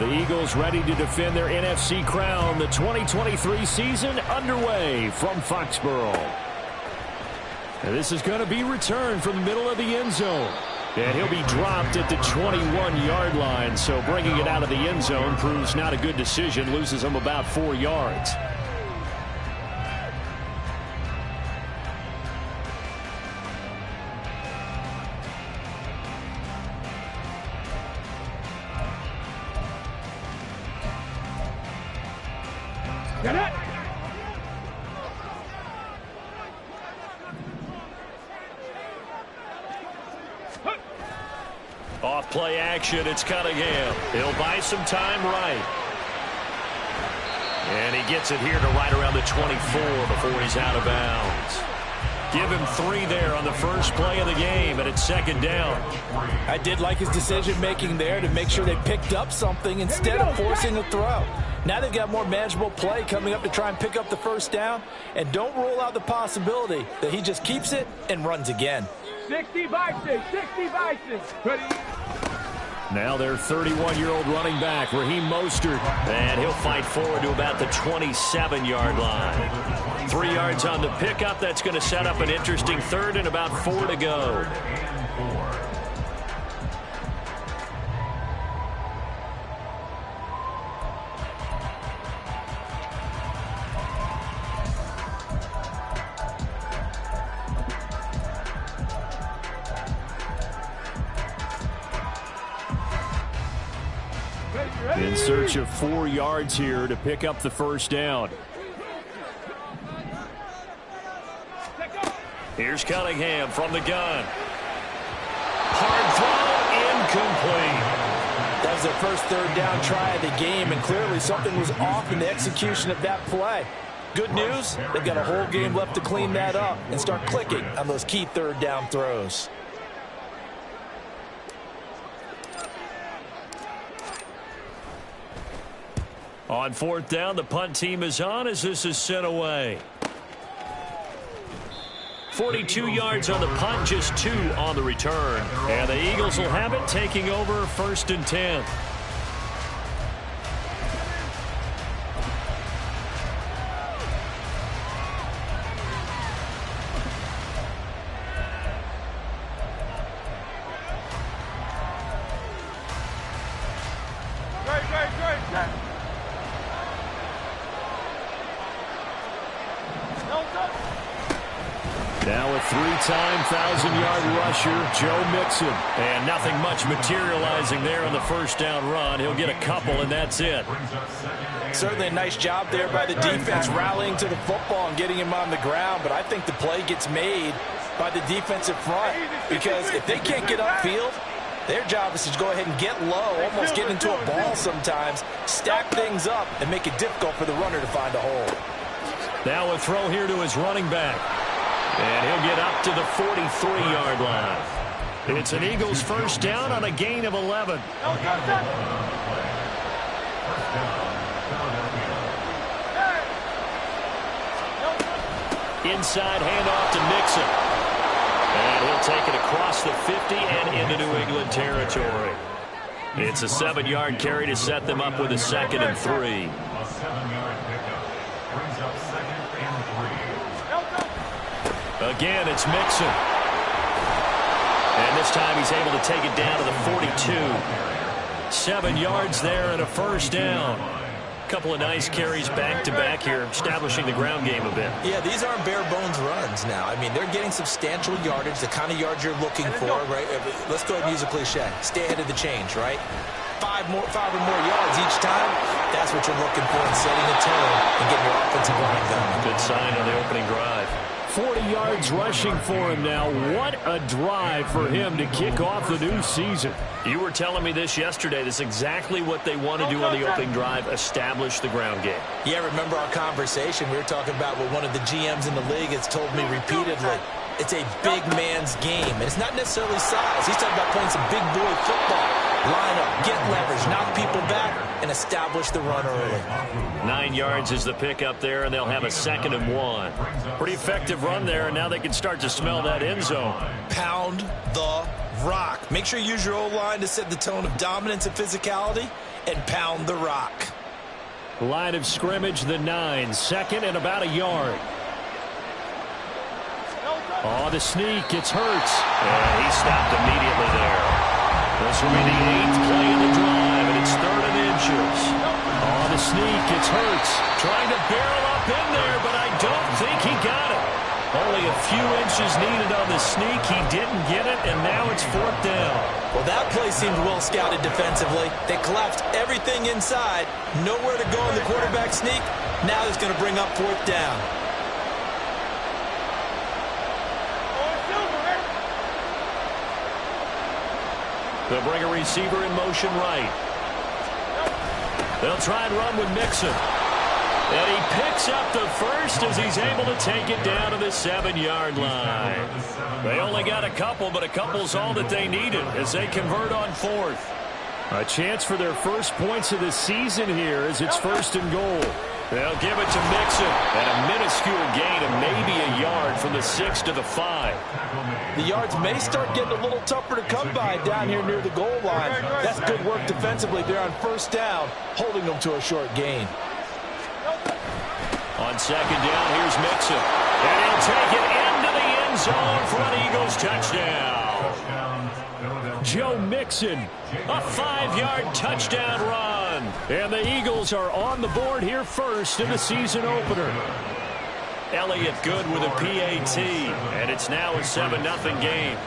The Eagles ready to defend their NFC crown. The 2023 season underway from Foxborough. And this is going to be returned from the middle of the end zone. And he'll be dropped at the 21-yard line. So bringing it out of the end zone proves not a good decision. Loses him about 4 yards. Get it! Off play action, it's Cunningham. He'll buy some time right. And he gets it here to right around the 24 before he's out of bounds. Give him 3 there on the first play of the game, and it's second down. I did like his decision-making there to make sure they picked up something instead of forcing a throw. Now they've got more manageable play coming up to try and pick up the first down, and don't rule out the possibility that he just keeps it and runs again. 60 Bison, 60 Bison. Ready? Now their 31-year-old running back, Raheem Mostert, and he'll fight forward to about the 27-yard line. 3 yards on the pickup. That's going to set up an interesting third and about 4 to go. In search of 4 yards here to pick up the first down. Here's Cunningham from the gun. Hard throw, incomplete. That was their first third down try of the game, and clearly something was off in the execution of that play. Good news, they've got a whole game left to clean that up and start clicking on those key third down throws. On fourth down, the punt team is on as this is sent away. 42 yards on the punt, just 2 on the return. And the Eagles will have it, taking over first and 10. Now a 3-time 1,000-yard rusher, Joe Mixon. And nothing much materializing there on the first down run. He'll get a couple, and that's it. Certainly a nice job there by the defense rallying to the football and getting him on the ground. But I think the play gets made by the defensive front, because if they can't get upfield, their job is to go ahead and get low, almost get into a ball sometimes, stack things up, and make it difficult for the runner to find a hole. Now a throw here to his running back. And he'll get up to the 43-yard line. It's an Eagles first down on a gain of 11. Inside handoff to Mixon. And he'll take it across the 50 and into New England territory. It's a 7-yard carry to set them up with a 2nd and 3. Again, it's Mixon. And this time he's able to take it down to the 42. 7 yards there and a first down. A couple of nice carries back-to-back here, establishing the ground game a bit. Yeah, these aren't bare-bones runs now. I mean, they're getting substantial yardage, the kind of yards you're looking for, right? Let's go ahead and use a cliche. Stay ahead of the change, right? 5 or more yards each time, that's what you're looking for in setting a tone and getting your offensive line going. Good sign on the opening drive. 40 yards rushing for him now. What a drive for him to kick off the new season. You were telling me this yesterday. This is exactly what they want to do on the opening drive, establish the ground game. Yeah, remember our conversation. We were talking about what one of the GMs in the league has told me repeatedly. It's a big man's game, and it's not necessarily size. He's talking about playing some big boy football. Line up, get leverage, knock people back, and establish the run early. 9 yards is the pickup there, and they'll have a 2nd and 1. Pretty effective run there, and now they can start to smell that end zone. Pound the rock. Make sure you use your O-line to set the tone of dominance and physicality and pound the rock. Line of scrimmage, the 9, second and about a yard. Oh, the sneak, it's Hurts. And he stopped immediately there. This will be the 8th play of the drive, and it's 3rd and inches. Oh, the sneak, it's Hurts. Trying to barrel up in there, but I don't think he got it. Only a few inches needed on the sneak. He didn't get it, and now it's 4th down. Well, that play seemed well scouted defensively. They collapsed everything inside. Nowhere to go in the quarterback sneak. Now it's going to bring up 4th down. They'll bring a receiver in motion right. They'll try and run with Mixon. And he picks up the first as he's able to take it down to the 7-yard line. They only got a couple, but a couple's all that they needed as they convert on 4th. A chance for their first points of the season here as it's 1st and goal. They'll give it to Mixon, and a minuscule gain of maybe a yard from the 6 to the 5. The yards may start getting a little tougher to come by down here near the goal line. That's good work defensively. They're on 1st down, holding them to a short gain. On 2nd down, here's Mixon. And he'll take it into the end zone for an Eagles touchdown. Joe Mixon, a 5-yard touchdown run. And the Eagles are on the board here first in the season opener. Elliott good with a PAT, and it's now a 7-0 game.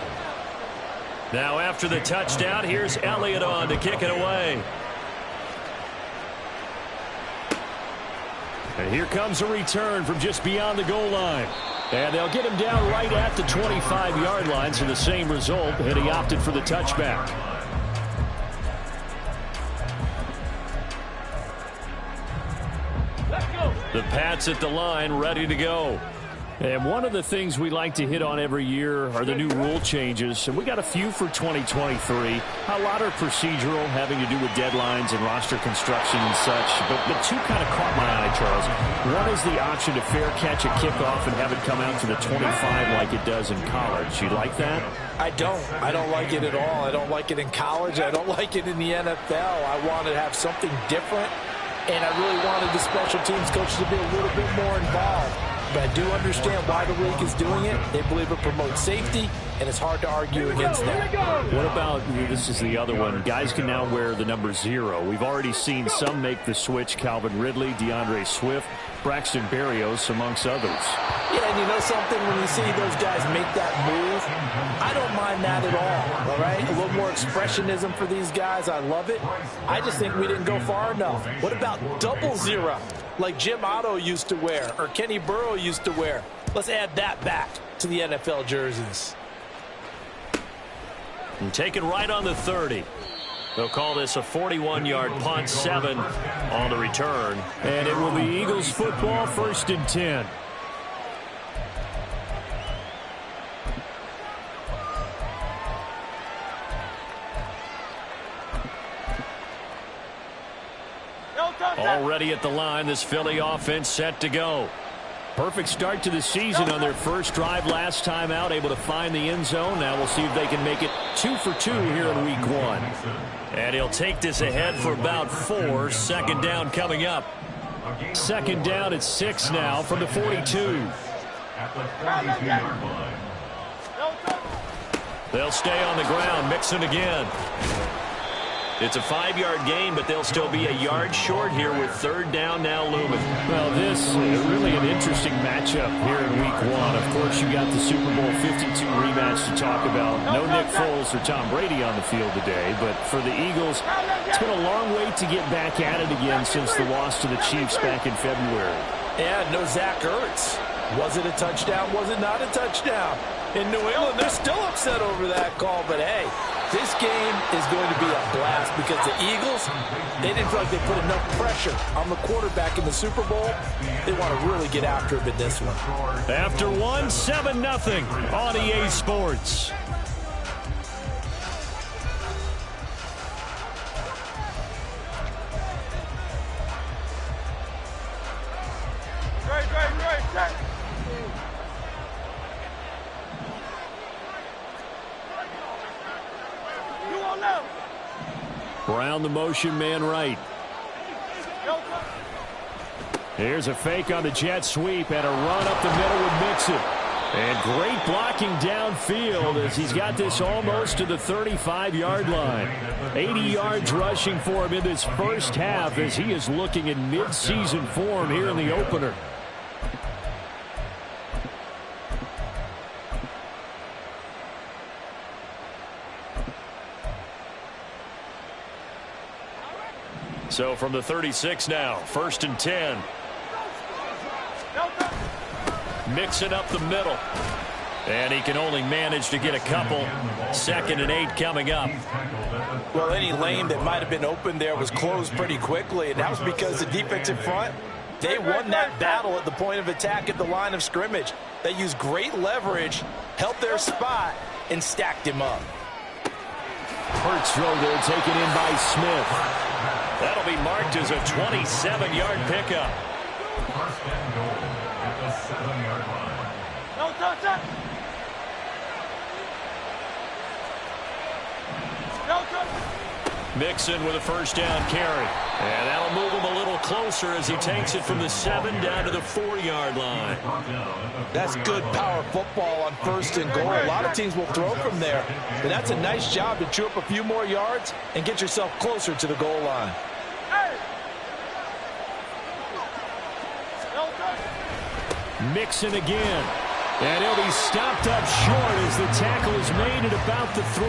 Now after the touchdown, here's Elliott on to kick it away. And here comes a return from just beyond the goal line. And they'll get him down right at the 25-yard line, so the same result, and he opted for the touchback. The Pats at the line, ready to go. And one of the things we like to hit on every year are the new rule changes. And we got a few for 2023. A lot are procedural, having to do with deadlines and roster construction and such. But two kind of caught my eye, Charles. One is the option to fair catch a kickoff and have it come out to the 25 like it does in college. You like that? I don't. I don't like it at all. I don't like it in college. I don't like it in the NFL. I want to have something different. And I really wanted the special teams coaches to be a little bit more involved. But I do understand why the league is doing it. They believe it promotes safety, and it's hard to argue against that. What about, this is the other one, guys can now wear the number 0. We've already seen some make the switch, Calvin Ridley, DeAndre Swift, Braxton Berrios, amongst others. Yeah, and you know something, when you see those guys make that move, I don't mind that at all right? A little more expressionism for these guys, I love it. I just think we didn't go far enough. What about double 0? Like Jim Otto used to wear, or Kenny Burrow used to wear. Let's add that back to the NFL jerseys. And taken right on the 30. They'll call this a 41-yard punt, 7 on the return. And it will be Eagles football, 1st and 10. Already at the line, this Philly offense set to go. Perfect start to the season on their first drive last time out, able to find the end zone. Now we'll see if they can make it 2 for 2 here in week 1. And he'll take this ahead for about 4. 2nd down coming up. 2nd down at 6 now from the 42. They'll stay on the ground. Mixon again. It's a 5-yard gain, but they'll still be a yard short here with 3rd down now looming. Well, this is really an interesting matchup here in week 1. Of course, you got the Super Bowl 52 rematch to talk about. No Nick Foles or Tom Brady on the field today, but for the Eagles, it's been a long wait to get back at it again since the loss to the Chiefs back in February. And no Zach Ertz. Was it a touchdown? Was it not a touchdown? In New England, they're still upset over that call, but hey, this game is going to be a blast because the Eagles, they didn't feel like they put enough pressure on the quarterback in the Super Bowl. They want to really get after him in this one. After 1, 7-0 on EA Sports. Brown the motion man right. Here's a fake on the jet sweep and a run up the middle with Mixon. And great blocking downfield as he's got this almost to the 35-yard line. 80 yards rushing for him in this first half as he is looking in mid-season form here in the opener. So from the 36 now, 1st and 10. Mixing up the middle. And he can only manage to get a couple. 2nd and 8 coming up. Well, any lane that might have been open there was closed pretty quickly, and that was because the defensive front, they won that battle at the point of attack at the line of scrimmage. They used great leverage, held their spot, and stacked him up. Hurts throw there taken in by Smith. That'll be marked as a 27-yard pickup. Mixon with a 1st down carry. And that'll move him a little closer as he takes it from the 7 down to the 4-yard line. That's good power football on 1st and goal. A lot of teams will throw from there. But that's a nice job to chew up a few more yards and get yourself closer to the goal line. Mixon again. And he'll be stopped up short as the tackle is made at about the 3.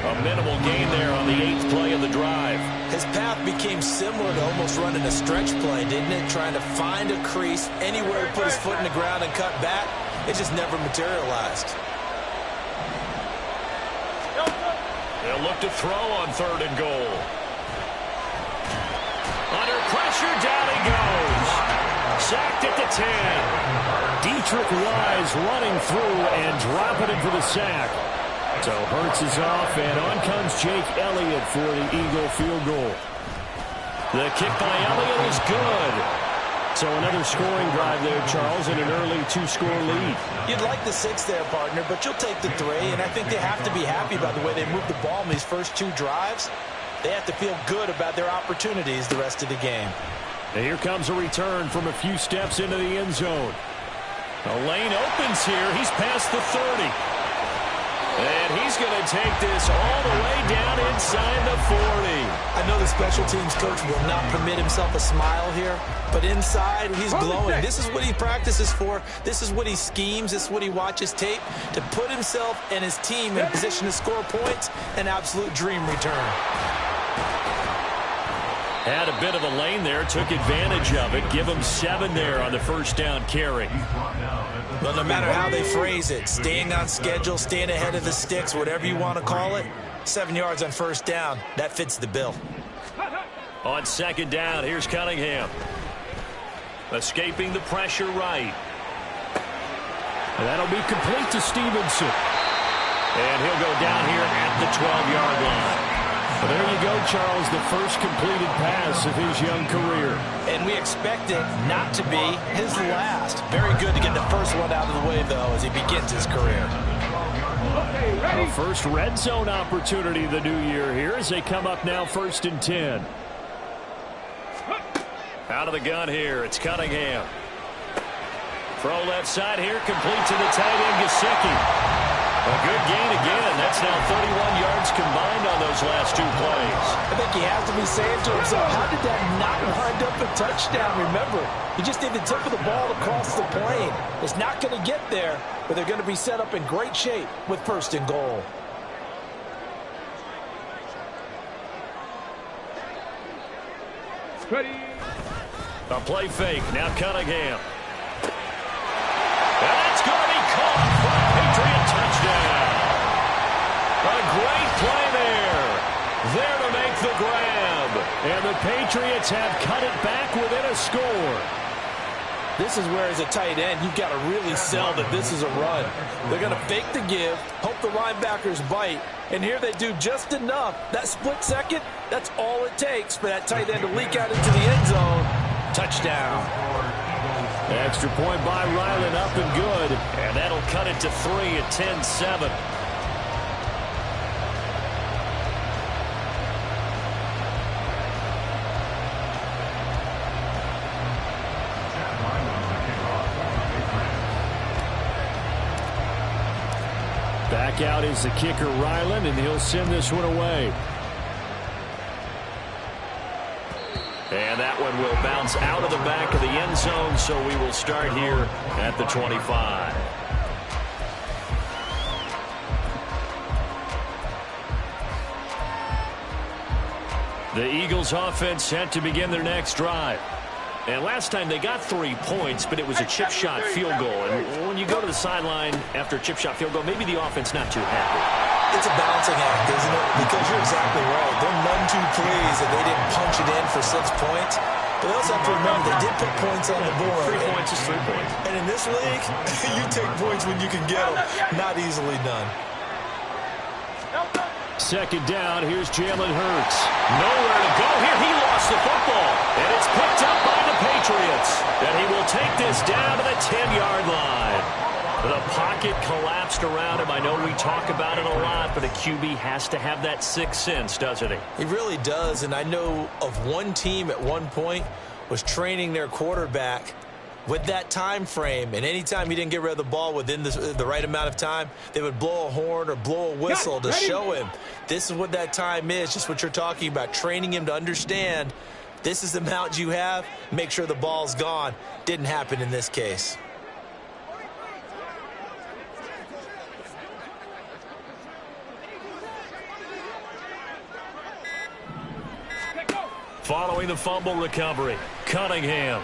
A minimal gain there on the 8th play of the drive. His path became similar to almost running a stretch play, didn't it? Trying to find a crease, anywhere to put his foot in the ground and cut back. It just never materialized. They'll look to throw on 3rd and goal. Under pressure, down he goes. Sacked at the 10. Dietrich Wise running through and dropping it for the sack. So Hurts is off, and on comes Jake Elliott for the Eagle field goal. The kick by Elliott is good. So another scoring drive there, Charles, and an early 2-score lead. You'd like the 6 there, partner, but you'll take the 3, and I think they have to be happy by the way they moved the ball in these first 2 drives. They have to feel good about their opportunities the rest of the game. And here comes a return from a few steps into the end zone. The lane opens here. He's past the 30. And he's going to take this all the way down inside the 40. I know the special teams coach will not permit himself a smile here, but inside he's glowing. This is what he practices for. This is what he schemes. This is what he watches tape to put himself and his team in a position to score points. An absolute dream return. Had a bit of a lane there, took advantage of it. Give him 7 there on the 1st down carry. Well, no matter how they phrase it, staying on schedule, staying ahead of the sticks, whatever you want to call it, 7 yards on 1st down, that fits the bill. On 2nd down, here's Cunningham. Escaping the pressure right. And that'll be complete to Stevenson. And he'll go down here at the 12-yard line. Well, there you go, Charles, the first completed pass of his young career. And we expect it not to be his last. Very good to get the first one out of the way, though, as he begins his career. The first red zone opportunity of the new year here as they come up now 1st and 10. Out of the gun here, it's Cunningham. Throw left side here, complete to the tight end, Gesicki. A good gain again. That's now 31 yards combined on those last 2 plays. I think he has to be saying to himself, how did that not wind up a touchdown? Remember, he just need the tip of the ball to cross the plane. It's not going to get there, but they're going to be set up in great shape with 1st and goal. Ready. A play fake. Now Cunningham. And that's going to be caught for a Patriot touchdown. A great play there. There to make the grab. And the Patriots have cut it back within a score. This is where, as a tight end, you've got to really sell that this is a run. They're going to fake the give, hope the linebackers bite, and here they do just enough. That split second, that's all it takes for that tight end to leak out into the end zone. Touchdown. Extra point by Ryland, up and good. And that'll cut it to 3 at 10-7. back out is the kicker, Ryland, and he'll send this one away. And that one will bounce out of the back of the end zone, so we will start here at the 25. The Eagles offense set to begin their next drive. And last time they got 3 points, but it was a chip shot field goal. And when you go to the sideline after a chip shot field goal, maybe the offense not too happy. It's a balancing act, isn't it? Because you're exactly right. They're none too pleased that they didn't punch it in for 6 points. But they also have to remember they did put points on the board. 3 points is 3 points. And in this league, you take points when you can get them. Not easily done. Second down, here's Jalen Hurts. Nowhere to go here. He lost the football. And it's picked up by the Patriots. And he will take this down to the 10-yard line. The pocket collapsed around him. I know we talk about it a lot, but a QB has to have that sixth sense, doesn't he? He really does, and I know of one team at one point was training their quarterback with that time frame, and anytime he didn't get rid of the ball within the right amount of time, they would blow a horn or blow a whistle to show him this is what that time is, just what you're talking about, training him to understand this is the amount you have, make sure the ball's gone. Didn't happen in this case. Following the fumble recovery, Cunningham.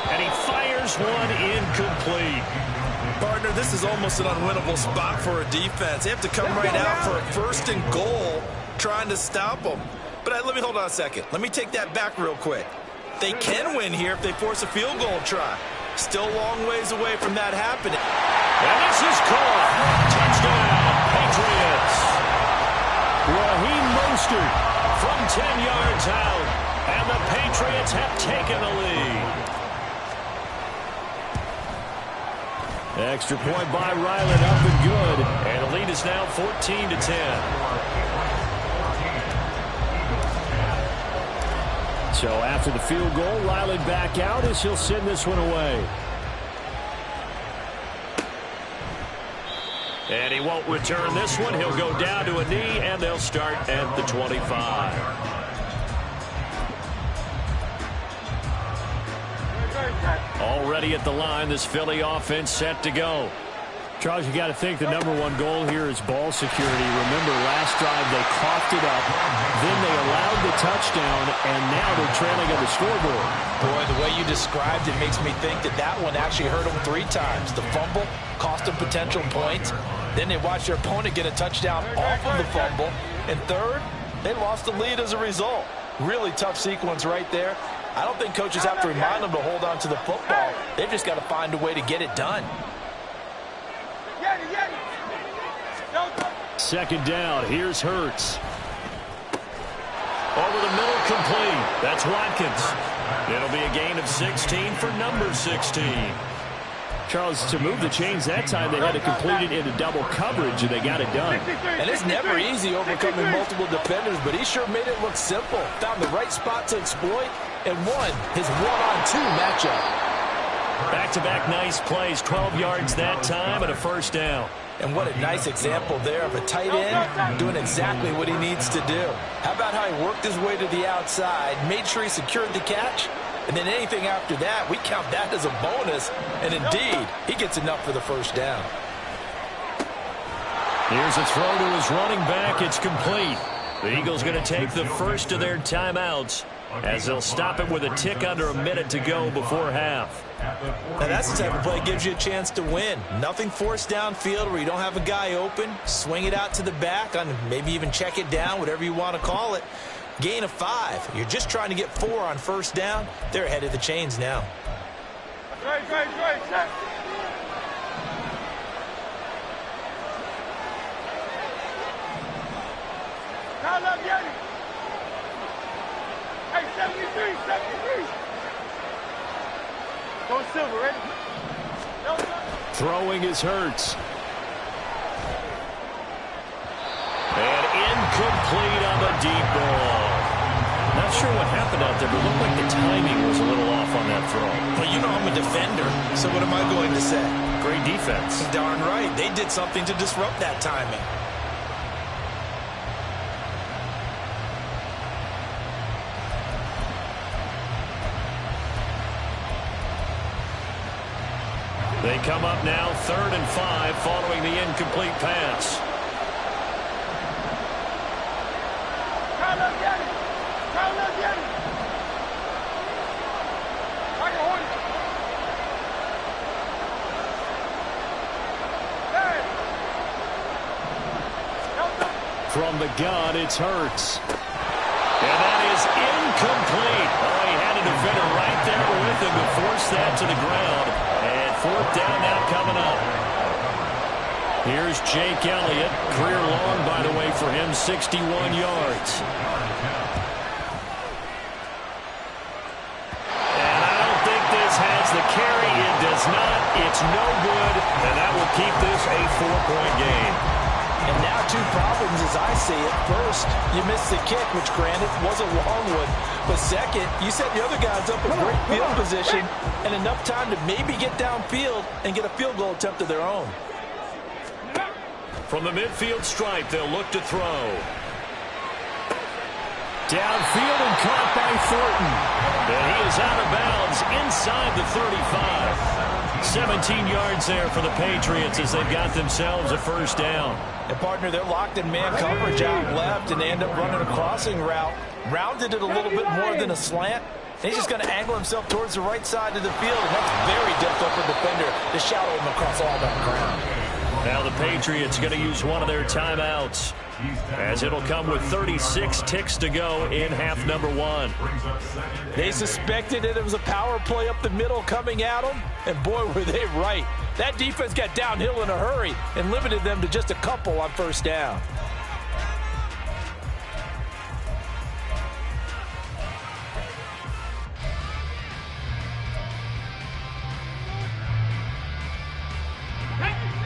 And he fires one incomplete. Partner, this is almost an unwinnable spot for a defense. They have to come right out for a 1st and goal trying to stop them. But let me hold on a second. Let me take that back real quick. They can win here if they force a field goal try. Still a long ways away from that happening. And this is caught. Touchdown, Patriots. Raheem Mostert from 10 yards out, and the Patriots have taken the lead. Extra point by Ryland, up and good, and the lead is now 14-10. So after the field goal, Ryland back out as he'll send this one away. And he won't return this one. He'll go down to a knee, and they'll start at the 25. Already at the line, this Philly offense set to go. Charles, you got to think the #1 goal here is ball security. Remember, last drive they coughed it up, then they allowed the touchdown, and now they're trailing on the scoreboard. Boy, the way you described it makes me think that one actually hurt them 3 times. The fumble cost them potential points. Then they watched their opponent get a touchdown off of the fumble. And third, they lost the lead as a result. Really tough sequence right there. I don't think coaches have to remind them to hold on to the football. They've just got to find a way to get it done. Second down, here's Hurts. Over the middle, complete. That's Watkins. It'll be a gain of 16 for number 16. Charles, to move the chains that time, they had to complete it into double coverage, and they got it done. And it's never easy overcoming multiple defenders, but he sure made it look simple. Found the right spot to exploit and won his 1-on-2 matchup. Back-to-back nice plays, 12 yards that time and a first down. And what a nice example there of a tight end doing exactly what he needs to do. How about how he worked his way to the outside, made sure he secured the catch, and then anything after that, we count that as a bonus. And indeed, he gets enough for the first down. Here's a throw to his running back. It's complete. The Eagles going to take the first of their timeouts as they'll stop it with a tick under a minute to go before half. Now that's the type of play that gives you a chance to win. Nothing forced downfield where you don't have a guy open. Swing it out to the back, on maybe even check it down, whatever you want to call it. Gain of 5. You're just trying to get 4 on first down. They're ahead of the chains now. Hey, 73. Going silver, ready? Throwing is Hurts. And incomplete on the deep ball. Not sure what happened out there, but it looked like the timing was a little off on that throw. Well, you know I'm a defender, so what am I going to say? great defense. Darn right. They did something to disrupt that timing. They come up now 3rd and 5 following the incomplete pass. From the gun, it's Hurts. And that is incomplete. Oh, he had a defender right there with him to force that to the ground. And 4th down now coming up. Here's Jake Elliott. Career long, by the way, for him, 61 yards. And I don't think this has the carry. It does not. It's no good. And that will keep this a 4-point game. And now 2 problems as I see it. First, you missed the kick, which granted was a long one. But second, you set the other guys up in great field position and enough time to maybe get downfield and get a field goal attempt of their own. From the midfield stripe, they'll look to throw. Downfield and caught by Thornton. And he is out of bounds inside the 35. 17 yards there for the Patriots as they've got themselves a 1st down. And, partner, they're locked in man coverage out left, and they end up running a crossing route. Rounded it a little bit more than a slant. And he's just going to angle himself towards the right side of the field, and that's very difficult for a defender to shadow him across all that ground. Now the Patriots going to use one of their timeouts, as it'll come with 36 ticks to go in half number 1. They suspected that it was a power play up the middle coming at them, and boy, were they right. That defense got downhill in a hurry and limited them to just a couple on 1st down.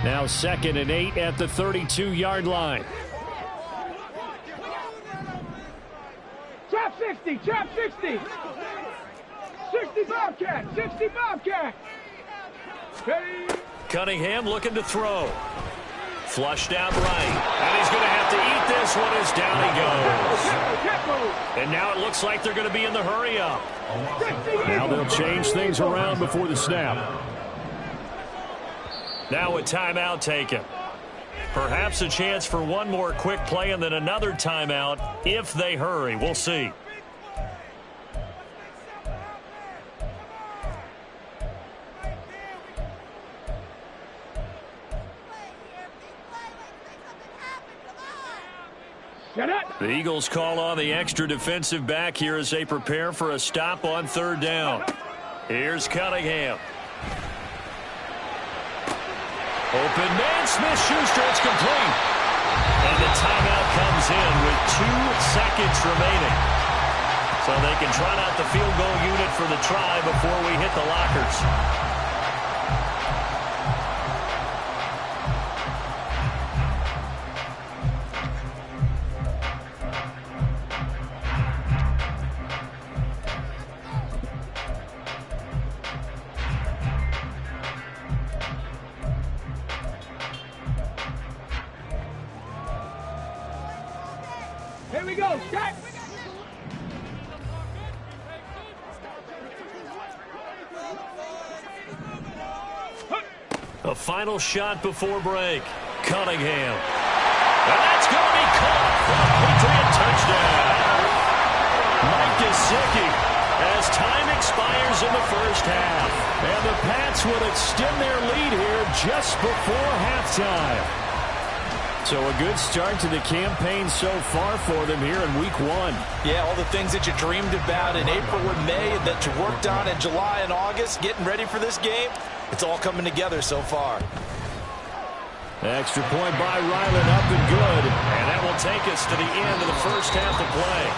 Now 2nd and 8 at the 32-yard line. Trap 60, trap 60. 60 Bobcat, 60 Bobcat. Ready? Cunningham looking to throw. Flushed out right. And he's going to have to eat this one as down he goes. And now it looks like they're going to be in the hurry up. Now they'll change things around before the snap. Now a timeout taken. Perhaps a chance for one more quick play and then another timeout if they hurry. We'll see. The Eagles call on the extra defensive back here as they prepare for a stop on 3rd down. Here's Cunningham. Open man, Smith-Schuster, it's complete. And the timeout comes in with 2 seconds remaining. So they can trot out the field goal unit for the try before we hit the lockers. Here we go, Jack. A final shot before break. Cunningham. And that's going to be caught for a Patriot touchdown. Mike Gesicki as time expires in the 1st half. And the Pats will extend their lead here just before halftime. So a good start to the campaign so far for them here in week 1. Yeah, all the things that you dreamed about in April and May and that you worked on in July and August, getting ready for this game, it's all coming together so far. Extra point by Ryland, up and good. And that will take us to the end of the 1st half of play.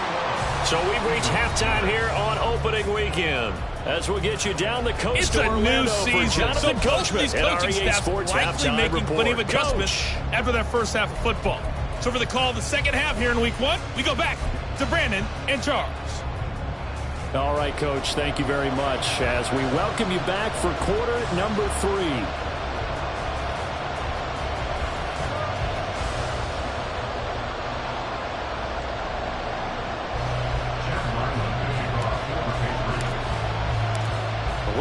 So we've reached halftime here on opening weekend. As we'll get you down the coast it's to a Orlando new season, for Jonathan so both Coachman these at coaching REA staffs Sports likely Halftime making Report. plenty of adjustments Coach. after their 1st half of football. So for the call of the 2nd half here in week 1, we go back to Brandon and Charles. All right, Coach, thank you very much as we welcome you back for quarter number 3.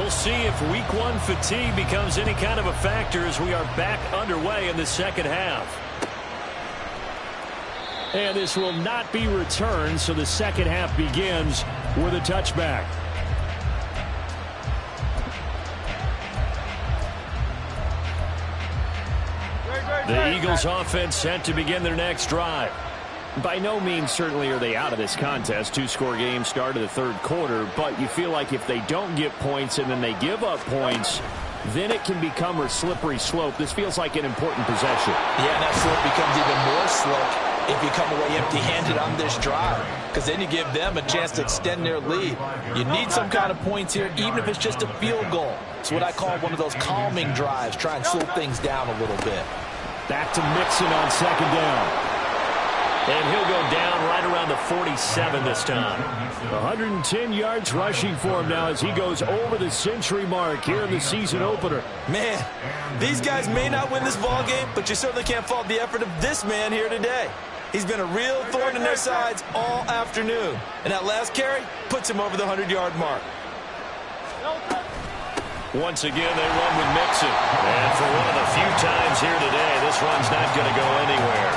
we'll see if week one fatigue becomes any kind of a factor as we are back underway in the second half. And this will not be returned, so the second half begins with a touchback. The Eagles offense set to begin their next drive. By no means certainly are they out of this contest. Two-score game start of the third quarter, but you feel like if they don't get points and then they give up points, then it can become a slippery slope. This feels like an important possession. Yeah, and that slope becomes even more slick if you come away empty-handed on this drive, because then you give them a chance to extend their lead. You need some kind of points here, even if it's just a field goal. It's what I call one of those calming drives. Try and slow things down a little bit. Back to Mixon on second down. And he'll go down right around the 47 this time. 110 yards rushing for him now as he goes over the century mark here in the season opener. Man, these guys may not win this ball game, but you certainly can't fault the effort of this man here today. He's been a real thorn in their sides all afternoon. And that last carry puts him over the 100-yard mark. Once again, they run with Mixon. And for one of the few times here today, this run's not going to go anywhere.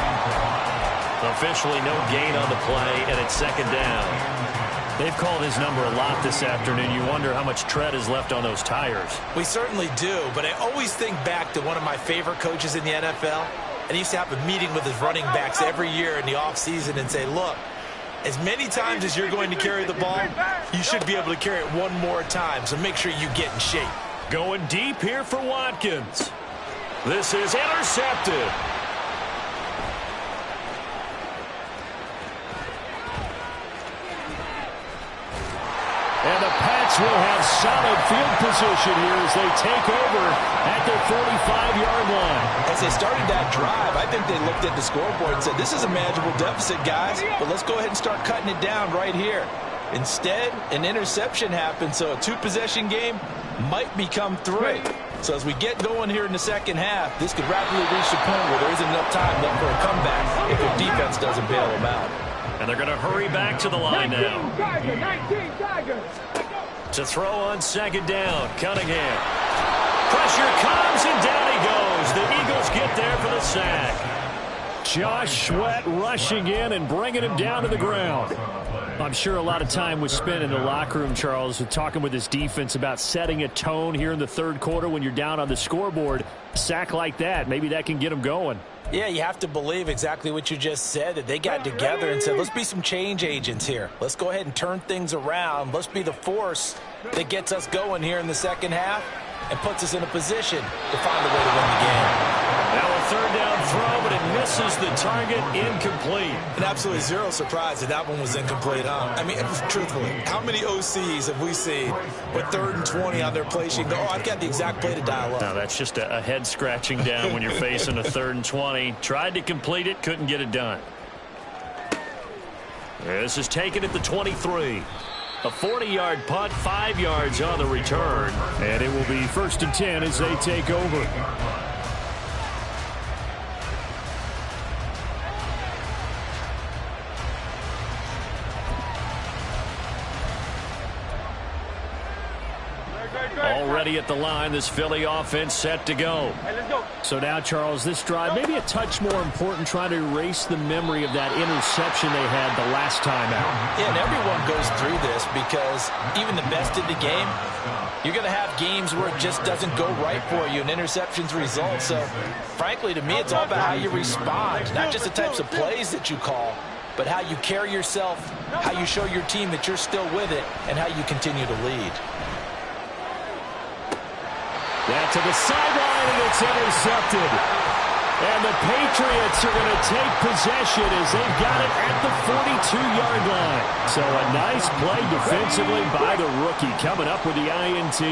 Officially no gain on the play, and it's second down. They've called his number a lot this afternoon. You wonder how much tread is left on those tires. We certainly do, but I always think back to one of my favorite coaches in the NFL. And he used to have a meeting with his running backs every year in the offseason and say, look, as many times as you're going to carry the ball, you should be able to carry it one more time, so make sure you get in shape. Going deep here for Watkins. This is intercepted. And the Pats will have solid field position here as they take over at the 45-yard line. As they started that drive, I think they looked at the scoreboard and said, this is a manageable deficit, guys, but let's go ahead and start cutting it down right here. Instead, an interception happened, so a two-possession game might become three. So as we get going here in the second half, this could rapidly reach the point where there isn't enough time left for a comeback if their defense doesn't bail them out. And they're going to hurry back to the line now. 19 Tigers. To throw on second down, Cunningham. Pressure comes, and down he goes. The Eagles get there for the sack. Josh Sweat rushing in and bringing him down to the ground. I'm sure a lot of time was spent in the locker room, Charles, with talking with his defense about setting a tone here in the third quarter when you're down on the scoreboard. A sack like that, maybe that can get them going. Yeah, you have to believe exactly what you just said, that they got together and said, let's be some change agents here. Let's go ahead and turn things around. Let's be the force that gets us going here in the second half and puts us in a position to find a way to win the game. Now a third down throw, but it misses the target, incomplete. And absolutely zero surprise that that one was incomplete, huh? I mean, truthfully, how many OCs have we seen with 3rd and 20 on their play sheet? Oh, I've got the exact play to dial up. Now that's just a head scratching down when you're facing a 3rd and 20. Tried to complete it, couldn't get it done. This is taken at the 23. A 40-yard punt, 5 yards on the return. And it will be 1st and 10 as they take over. Already at the line, this Philly offense set to go. Hey, let's go. So now, Charles, this drive maybe a touch more important, trying to erase the memory of that interception they had the last time out. Yeah, and everyone goes through this because even the best in the game, you're going to have games where it just doesn't go right for you and interceptions result. So, frankly, to me, it's all about how you respond, not just the types of plays that you call, but how you carry yourself, how you show your team that you're still with it, and how you continue to lead. That to the sideline, and it's intercepted. And the Patriots are going to take possession as they've got it at the 42-yard line. So a nice play defensively by the rookie, coming up with the INT.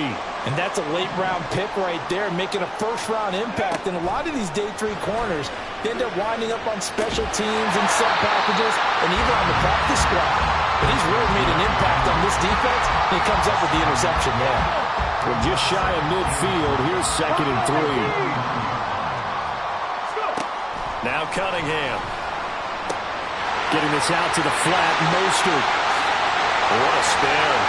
And that's a late-round pick right there, making a first-round impact. And a lot of these day 3 corners, they end up winding up on special teams and sub packages and even on the practice squad. But he's really made an impact on this defense, and he comes up with the interception there. We're just shy of midfield. Here's 2nd and 3. Now Cunningham. Getting this out to the flat. Mostert. What a spin.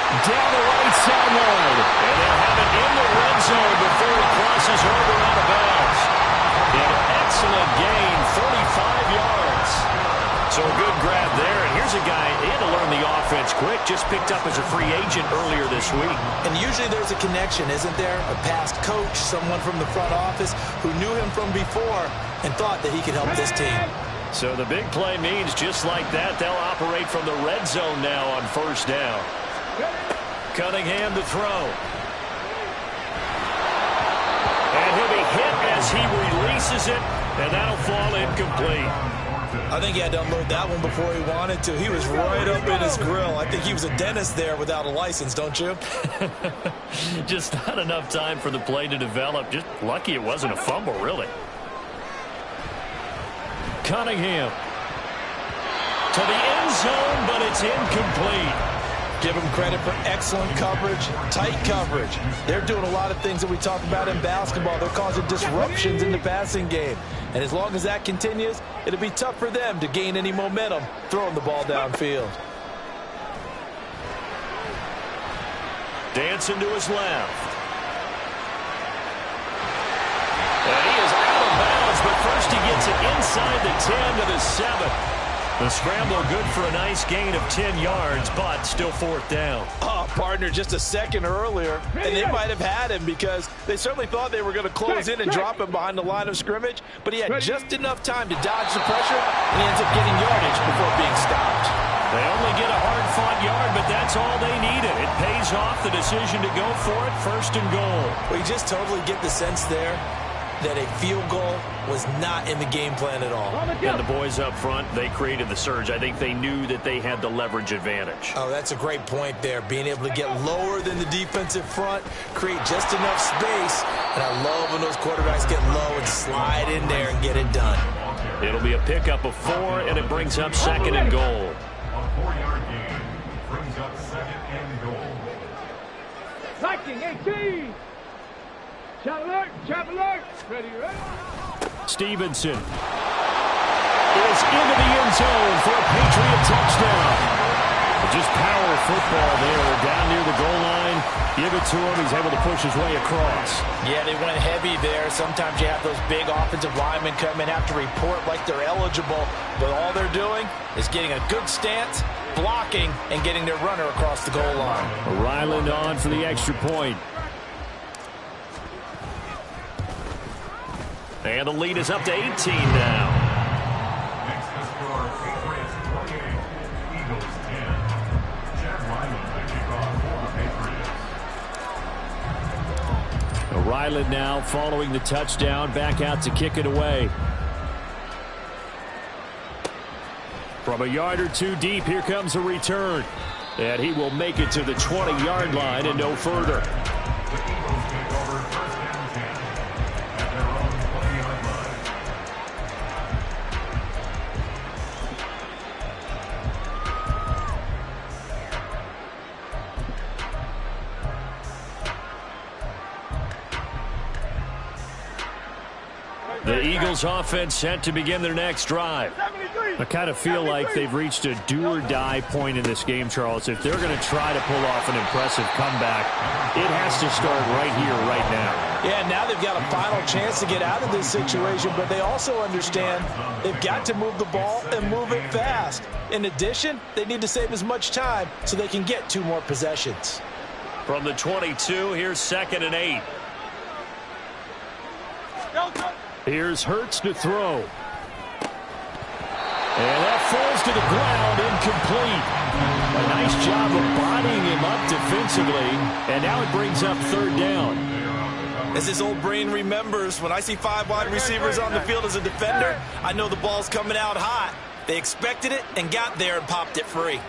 Down the right sideline. And they'll have it in the red zone before it crosses over out of bounds. An excellent gain, 35 yards. So a good grab there. And here's a guy, he had to learn the offense quick, just picked up as a free agent earlier this week. And usually there's a connection, isn't there? A past coach, someone from the front office who knew him from before and thought that he could help this team. So the big play means just like that, they'll operate from the red zone now on first down. Cunningham to throw. And he'll be hit as he releases it, and that'll fall incomplete. I think he had to unload that one before he wanted to. He was right up in his grill. I think he was a dentist there without a license, don't you? Just not enough time for the play to develop. Just lucky it wasn't a fumble, really. Cunningham to the end zone, but it's incomplete. Give him credit for excellent coverage, tight coverage. They're doing a lot of things that we talk about in basketball. They're causing disruptions in the passing game. And as long as that continues, it'll be tough for them to gain any momentum throwing the ball downfield. Dancing to his left. And he is out of bounds, but first he gets it inside the 10 to the 7. The scramble good for a nice gain of 10 yards, but still fourth down. Oh, partner, just a second earlier, and they might have had him because they certainly thought they were going to close in and drop him behind the line of scrimmage, but he had just enough time to dodge the pressure, and he ends up getting yardage before being stopped. They only get a hard-fought yard, but that's all they needed. It pays off the decision to go for it, first and goal. Well, you just totally get the sense there that a field goal was not in the game plan at all. And the boys up front, they created the surge. I think they knew that they had the leverage advantage. Oh, that's a great point there. Being able to get lower than the defensive front, create just enough space. And I love when those quarterbacks get low and slide in there and get it done. It'll be a pickup of 4, and it brings up second and goal. A 4-yard gain brings up second and goal. 19-18. Shot alert, trap alert. Ready, ready. Stevenson is into the end zone for a Patriot touchdown. Just power football there. Down near the goal line. Give it to him. He's able to push his way across. Yeah, they went heavy there. Sometimes you have those big offensive linemen come in, have to report like they're eligible. But all they're doing is getting a good stance, blocking, and getting their runner across the goal line. Ryland on for the extra point. And the lead is up to 18 now. Next to score, Patriots 28, Eagles 10. Chad Ryland to kick off for the Patriots. Ryland now following the touchdown, back out to kick it away. From a yard or two deep, here comes a return. And he will make it to the 20-yard line and no further. The Eagles take over first and 10 at their own 20-yard line. The Eagles offense set to begin their next drive. I kind of feel like they've reached a do-or-die point in this game, Charles. If they're going to try to pull off an impressive comeback, it has to start right here, right now. Yeah, now they've got a final chance to get out of this situation, but they also understand they've got to move the ball and move it fast. In addition, they need to save as much time so they can get 2 more possessions. From the 22, here's 2nd and 8. Here's Hurts to throw. And that falls to the ground, incomplete. A nice job of bodying him up defensively, and now it brings up 3rd down. As his old brain remembers, when I see 5 wide receivers on the field as a defender, I know the ball's coming out hot. They expected it and got there and popped it free.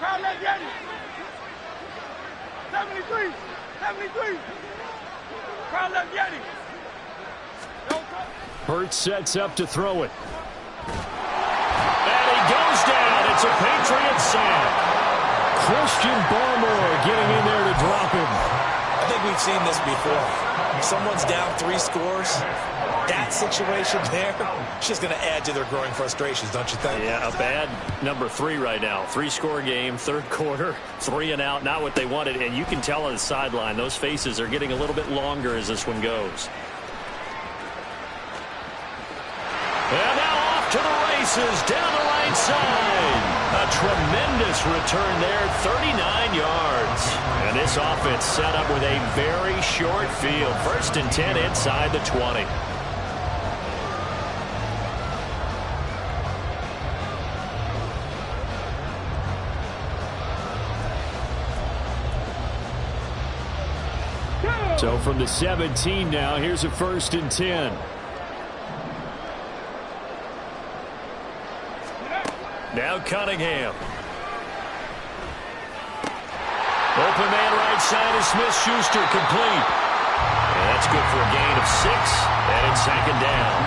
Crowd, let's get it. 73, 73. Crowd, let's get it. Hurts sets up to throw it. And he goes down. It's a Patriot sack. Christian Barmore getting in there to drop him. I think we've we've seen this before. If someone's down 3 scores, that situation there, it's just going to add to their growing frustrations, don't you think? Yeah, a bad number 3 right now. 3-score game, third quarter, 3 and out, not what they wanted. And you can tell on the sideline, those faces are getting a little bit longer as this one goes. And now off to the races, down the right side. A tremendous return there, 39 yards. And this offense set up with a very short field. 1st and 10 inside the 20. So from the 17 now, here's a 1st and 10. Now Cunningham. Open man right side is Smith-Schuster, complete. And that's good for a gain of 6, and it's 2nd down.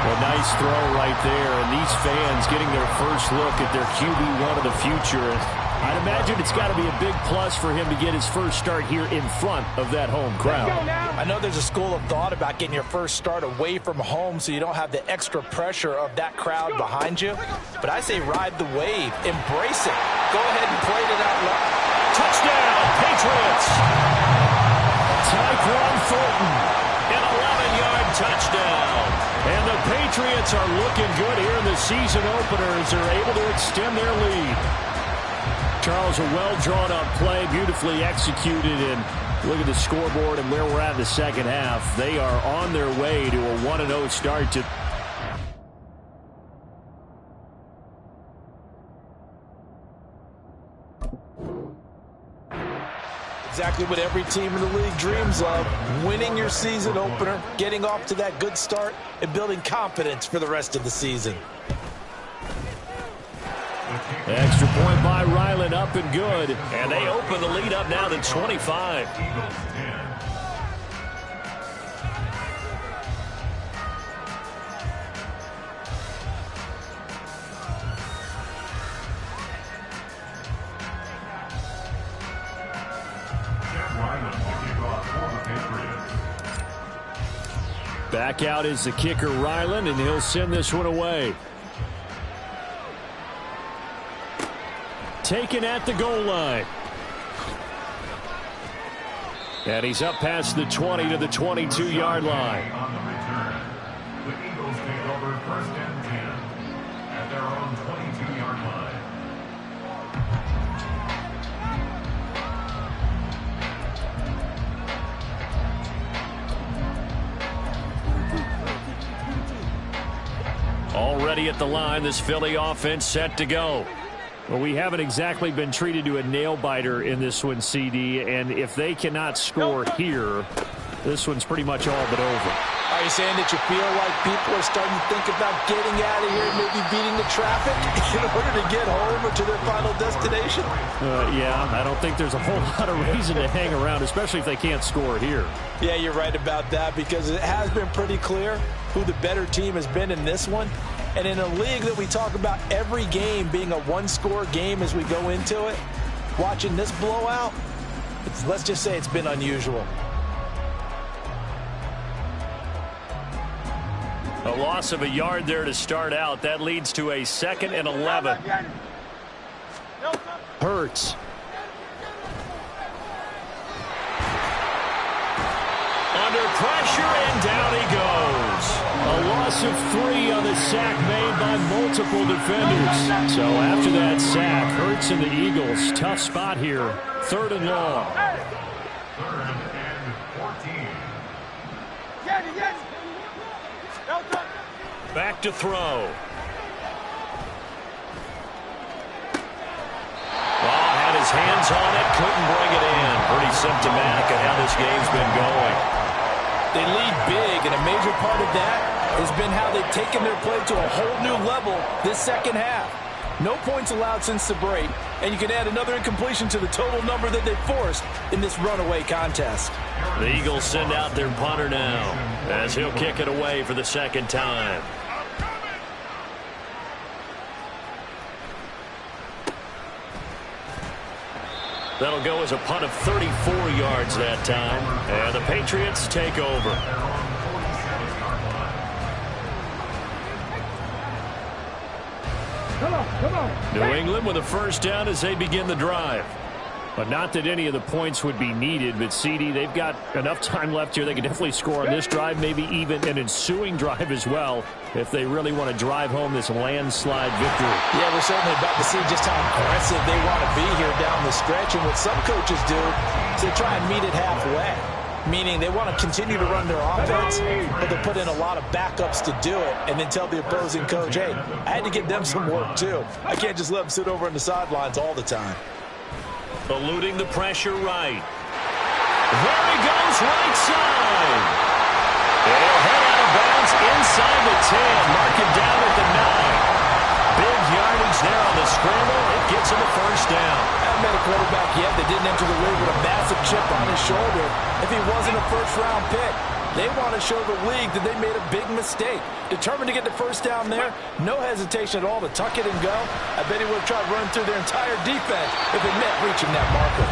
A nice throw right there, and these fans getting their first look at their QB1 of the future. I'd imagine it's got to be a big plus for him to get his first start here in front of that home crowd. I know there's a school of thought about getting your first start away from home so you don't have the extra pressure of that crowd behind you. But I say ride the wave. Embrace it. Go ahead and play it out loud. Touchdown, Patriots. Tyquan Thornton. An 11-yard touchdown. And the Patriots are looking good here in the season opener as they're able to extend their lead. Charles, a well-drawn-up play, beautifully executed, and look at the scoreboard and where we're at in the second half. They are on their way to a 1-0 start to... Exactly what every team in the league dreams of. Winning your season opener, getting off to that good start, and building confidence for the rest of the season. Extra point by Ryland, up and good. And they open the lead up now to 25. Back out is the kicker, Ryland, and he'll send this one away. Taken at the goal line. And he's up past the 20 to the 22-yard line. On the return, the Eagles take over 1st and 10 at their own 22-yard line. Already at the line, this Philly offense set to go. Well, we haven't exactly been treated to a nail-biter in this one, CD, and if they cannot score here, this one's pretty much all but over. Are you saying that you feel like people are starting to think about getting out of here and maybe beating the traffic in order to get home or to their final destination? Yeah, I don't think there's a whole lot of reason to hang around, especially if they can't score here. Yeah, you're right about that because it has been pretty clear who the better team has been in this one. And in a league that we talk about every game being a one-score game as we go into it, watching this blowout, let's just say it's been unusual. A loss of a yard there to start out. That leads to a 2nd and 11. Hurts. Under pressure, and down he goes. A loss of 3 on the sack made by multiple defenders. So after that sack, Hurts and the Eagles, tough spot here. 3rd and long. 3rd and 14. Back to throw. Had his hands on it, couldn't bring it in. Pretty symptomatic of how this game's been going. They lead big, and a major part of that has been how they've taken their play to a whole new level this second half. No points allowed since the break, and you can add another incompletion to the total number that they forced in this runaway contest. The Eagles send out their punter now as he'll kick it away for the 2nd time. That'll go as a punt of 34 yards that time. And the Patriots take over. Come on. New England with a first down as they begin the drive. But not that any of the points would be needed, but CD, they've got enough time left here. They can definitely score on this drive, maybe even an ensuing drive as well, if they really want to drive home this landslide victory. Yeah, we're certainly about to see just how aggressive they want to be here down the stretch. And what some coaches do is they try and meet it halfway, meaning they want to continue to run their offense, but they put in a lot of backups to do it, and then tell the opposing coach, hey, I had to give them some work too. I can't just let them sit over on the sidelines all the time. Eluding the pressure right. There he goes, right side. They'll head out of bounds inside the 10. Mark him down at the 9. Big yardage there on the scramble. It gets him a first down. Haven't met a quarterback yet that didn't enter the league with a massive chip on his shoulder if he wasn't a first-round pick. They want to show the league that they made a big mistake. Determined to get the first down there, no hesitation at all to tuck it and go. I bet he would have tried running through their entire defense if it meant reaching that marker.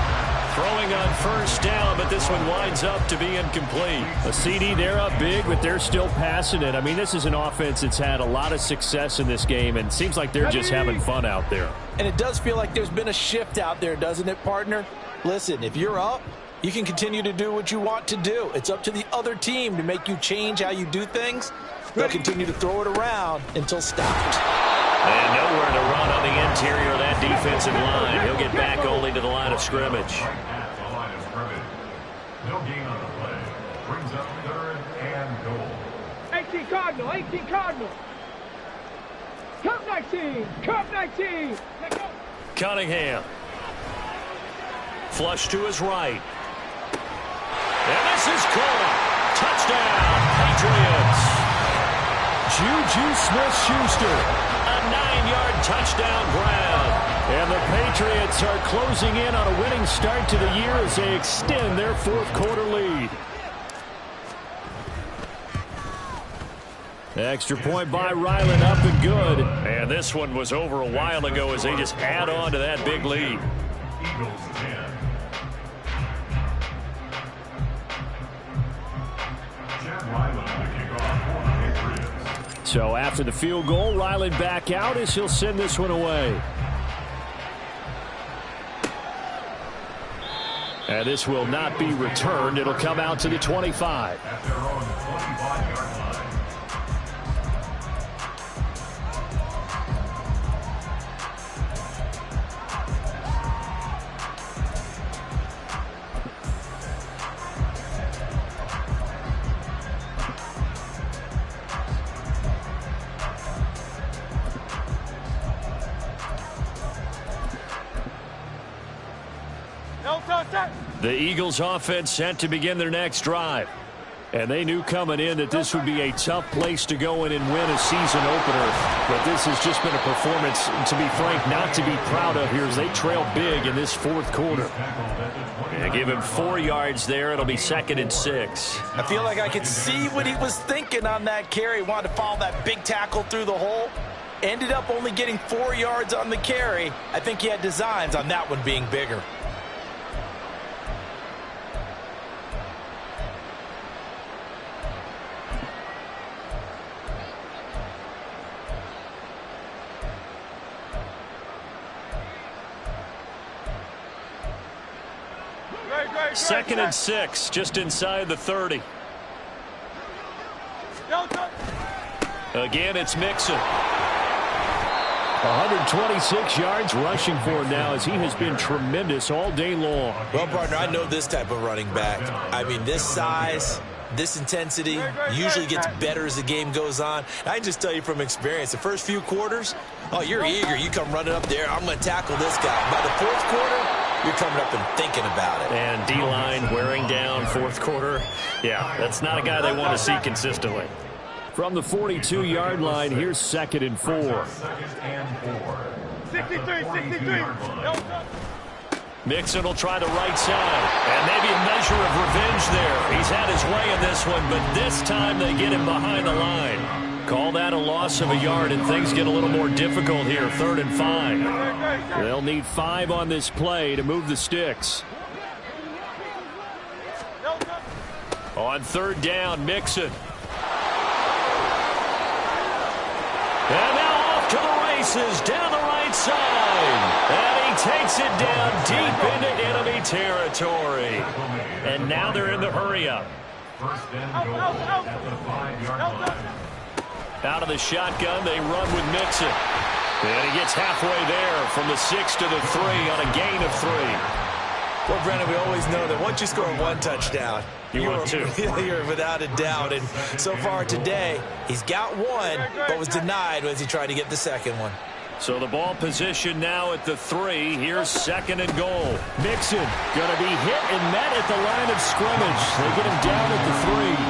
Throwing on first down, but this one winds up to be incomplete. A CD, they're up big, but they're still passing it. I mean, this is an offense that's had a lot of success in this game, and it seems like they're just having fun out there. And it does feel like there's been a shift out there, doesn't it, partner? Listen, if you're up, you can continue to do what you want to do. It's up to the other team to make you change how you do things. They'll continue to throw it around until stopped. And nowhere to run on the interior of that defensive line. He'll get back only to the line of scrimmage. At the line of scrimmage. No gain on the play. Brings up 3rd and goal. 18 Cardinal, 18 Cardinal. Cup 19, Cup 19. Let's go. Cunningham. Flush to his right. And this is caught. Touchdown, Patriots. Juju Smith-Schuster. A 9-yard touchdown grab. And the Patriots are closing in on a winning start to the year as they extend their fourth-quarter lead. Extra point by Ryland, up and good. And this one was over a while ago as they just add on to that big lead. Eagles 10. Chad Ryland to kick off for the Patriots. So after the field goal, Ryland back out as he'll send this one away. And this will not be returned. It'll come out to the 25. At their own 25-yard line. The Eagles offense set to begin their next drive. And they knew coming in that this would be a tough place to go in and win a season opener. But this has just been a performance, to be frank, not to be proud of here as they trail big in this fourth quarter. And give him 4 yards there. It'll be 2nd and 6. I feel like I could see what he was thinking on that carry. Wanted to follow that big tackle through the hole. Ended up only getting 4 yards on the carry. I think he had designs on that one being bigger. Second and 6, just inside the 30. Again, it's Mixon. 126 yards rushing for him now as he has been tremendous all day long. Well, partner, I know this type of running back. I mean, this size, this intensity usually gets better as the game goes on. I can just tell you from experience, the first few quarters, oh, you're eager. You come running up there, I'm going to tackle this guy. By the fourth quarter, you're coming up and thinking about it. And D-line wearing down fourth quarter. Yeah, that's not a guy they want to see consistently. From the 42-yard line, here's 2nd and 4. 2nd and 4. 63. Mixon will try the right side. And maybe a measure of revenge there. He's had his way in this one, but this time they get him behind the line. Call that a loss of a yard, and things get a little more difficult here. 3rd and 5. They'll need 5 on this play to move the sticks. On 3rd down, Mixon. And now off to the races down the right side. And he takes it down deep into enemy territory. And now they're in the hurry-up. First and goal at the 5-yard line. Out of the shotgun, they run with Mixon. And he gets halfway there from the 6 to the 3 on a gain of 3. Well, Brennan, we always know that once you score 1 touchdown, you're without a doubt. And so far today, he's got 1, but was denied as he tried to get the second one. So the ball position now at the 3. Here's 2nd and goal. Mixon going to be hit and met at the line of scrimmage. They get him down at the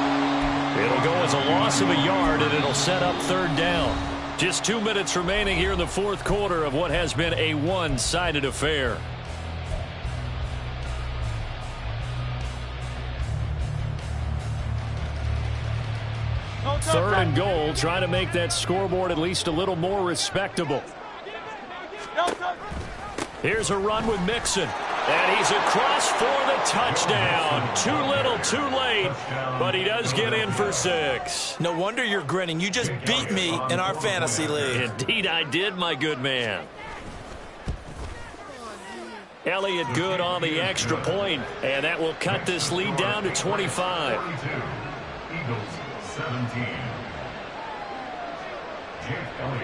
3. It'll go as a loss of a yard, and it'll set up 3rd down. Just 2 minutes remaining here in the 4th quarter of what has been a one-sided affair. Third and goal, trying to make that scoreboard at least a little more respectable. Here's a run with Mixon. And he's across for the touchdown. Too little, too late, but he does get in for 6. No wonder you're grinning. You just beat me in our fantasy league. Indeed I did, my good man. Elliott good on the extra point, and that will cut this lead down to 25. 42. Eagles 17.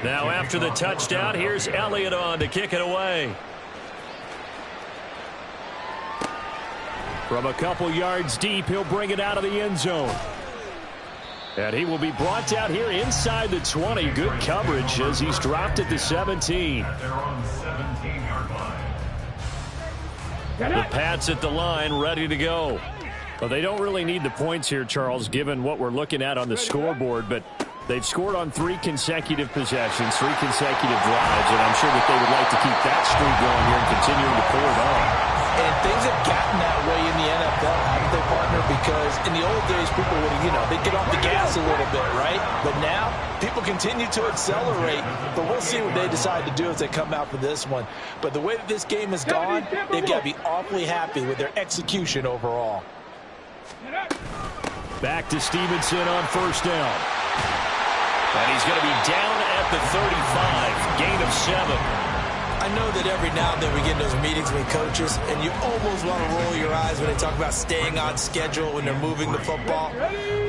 Now after the touchdown, here's Elliott on to kick it away. From a couple yards deep, he'll bring it out of the end zone. And he will be brought out here inside the 20. Good coverage as he's dropped at the 17. They're on the 17-yard line. The Pats at the line, ready to go. Well, they don't really need the points here, Charles, given what we're looking at on the scoreboard, but they've scored on 3 consecutive possessions, 3 consecutive drives, and I'm sure that they would like to keep that streak going here and continuing to pull it on. And things have gotten that way in the NFL, haven't they, partner? Because in the old days, people would, they'd get off the gas a little bit, right? But now, people continue to accelerate. But we'll see what they decide to do as they come out for this one. But the way that this game has gone, they've got to be awfully happy with their execution overall. Back to Stevenson on 1st down. And he's going to be down at the 35. Gain of 7. I know that every now and then we get in those meetings with coaches, and you almost want to roll your eyes when they talk about staying on schedule when they're moving the football.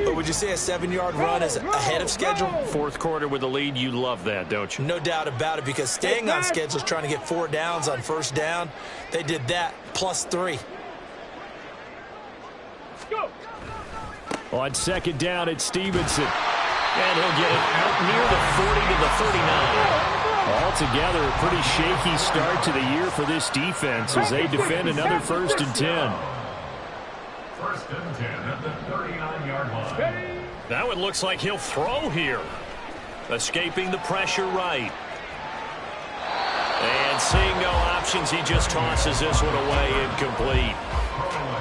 But would you say a 7-yard run is ahead of schedule? 4th quarter with the lead, you love that, don't you? No doubt about it, because staying on schedule is trying to get 4 downs on 1st down. They did that, plus 3. On 2nd down, it's Stevenson. And he'll get it out near the 40 to the 39. Altogether, a pretty shaky start to the year for this defense as they defend another 1st and 10. 1st and 10 at the 39-yard line. Now it looks like he'll throw here. Escaping the pressure right. And seeing no options, he just tosses this one away incomplete.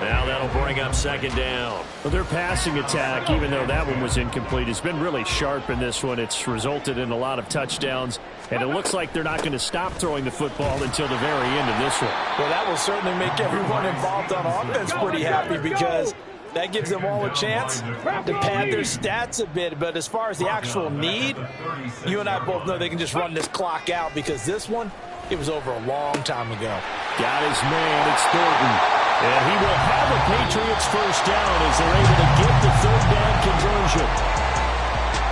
Now that'll bring up 2nd down. Well, their passing attack, even though that one was incomplete, has been really sharp in this one. It's resulted in a lot of touchdowns, and it looks like they're not going to stop throwing the football until the very end of this one. Well, that will certainly make everyone involved on offense pretty happy, because that gives them all a chance to pad their stats a bit. But as far as the actual need, you and I both know they can just run this clock out, because this one, it was over a long time ago. Got his man, it's Thornton. And he will have a Patriots 1st down as they're able to get the 3rd down conversion.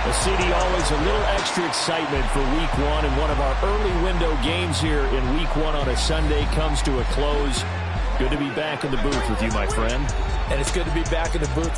The city always a little extra excitement for Week 1, and one of our early window games here in Week 1 on a Sunday comes to a close. Good to be back in the booth with you, my friend. And it's good to be back in the booth with